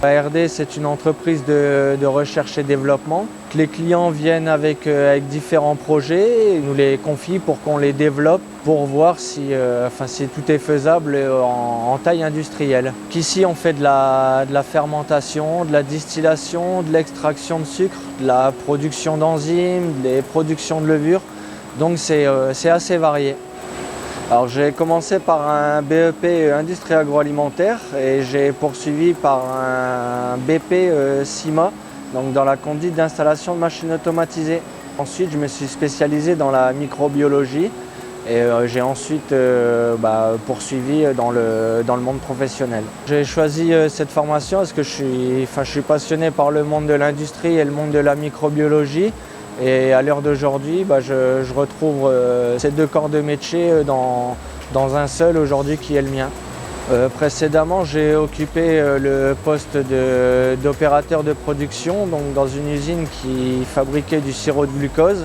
ARD, c'est une entreprise de recherche et développement. Les clients viennent avec différents projets et nous les confient pour qu'on les développe pour voir si tout est faisable en taille industrielle. Ici, on fait de la fermentation, de la distillation, de l'extraction de sucre, de la production d'enzymes, des productions de levure. Donc c'est assez varié. Alors j'ai commencé par un BEP industrie agroalimentaire et j'ai poursuivi par un BP CIMA, donc dans la conduite d'installation de machines automatisées. Ensuite je me suis spécialisé dans la microbiologie et j'ai ensuite poursuivi dans le monde professionnel. J'ai choisi cette formation parce que je suis passionné par le monde de l'industrie et le monde de la microbiologie. Et à l'heure d'aujourd'hui, je retrouve ces deux corps de métier dans un seul aujourd'hui qui est le mien. Précédemment, j'ai occupé le poste d'opérateur de production donc dans une usine qui fabriquait du sirop de glucose.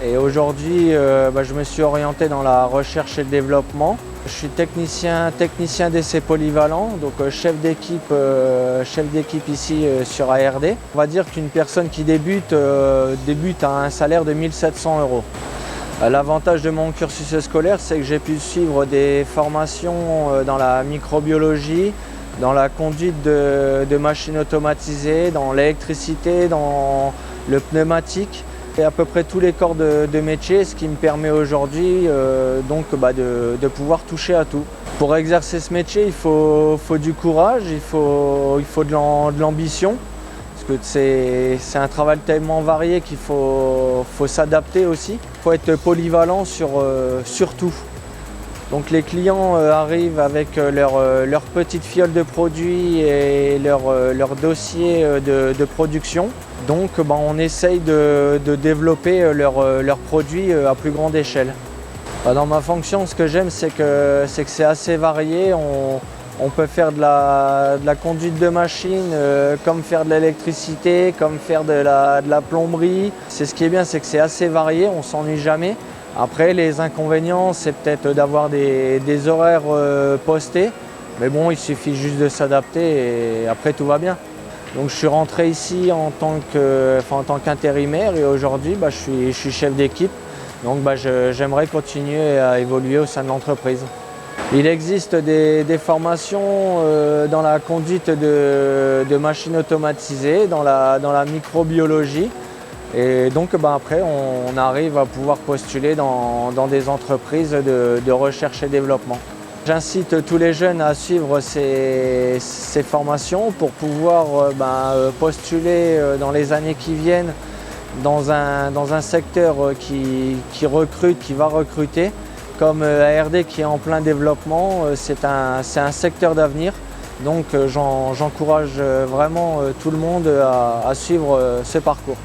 Et aujourd'hui, je me suis orienté dans la recherche et le développement. Je suis technicien d'essai polyvalent, donc chef d'équipe ici sur ARD. On va dire qu'une personne qui débute à un salaire de 1 700 €. L'avantage de mon cursus scolaire, c'est que j'ai pu suivre des formations dans la microbiologie, dans la conduite de machines automatisées, dans l'électricité, dans le pneumatique. Et à peu près tous les corps de métier, ce qui me permet aujourd'hui de pouvoir toucher à tout. Pour exercer ce métier, il faut du courage, il faut de l'ambition, parce que c'est un travail tellement varié qu'il faut s'adapter aussi. Il faut être polyvalent sur tout. Donc les clients arrivent avec leur petite fiole de produits et leur dossier de production. Donc on essaye de développer leurs produits à plus grande échelle. Dans ma fonction, ce que j'aime, c'est que c'est assez varié. On peut faire de la conduite de machine, comme faire de l'électricité, comme faire de la plomberie. Ce qui est bien, c'est que c'est assez varié, on ne s'ennuie jamais. Après, les inconvénients, c'est peut-être d'avoir des horaires postés. Mais bon, il suffit juste de s'adapter et après tout va bien. Donc je suis rentré ici en tant qu'intérimaire et aujourd'hui je suis chef d'équipe. Donc j'aimerais continuer à évoluer au sein de l'entreprise. Il existe des formations dans la conduite de machines automatisées, dans la microbiologie. Et donc après on arrive à pouvoir postuler dans des entreprises de recherche et développement. J'incite tous les jeunes à suivre ces formations pour pouvoir postuler dans les années qui viennent dans un secteur qui recrute, qui va recruter. Comme ARD qui est en plein développement, c'est un secteur d'avenir. Donc j'encourage vraiment tout le monde à suivre ce parcours.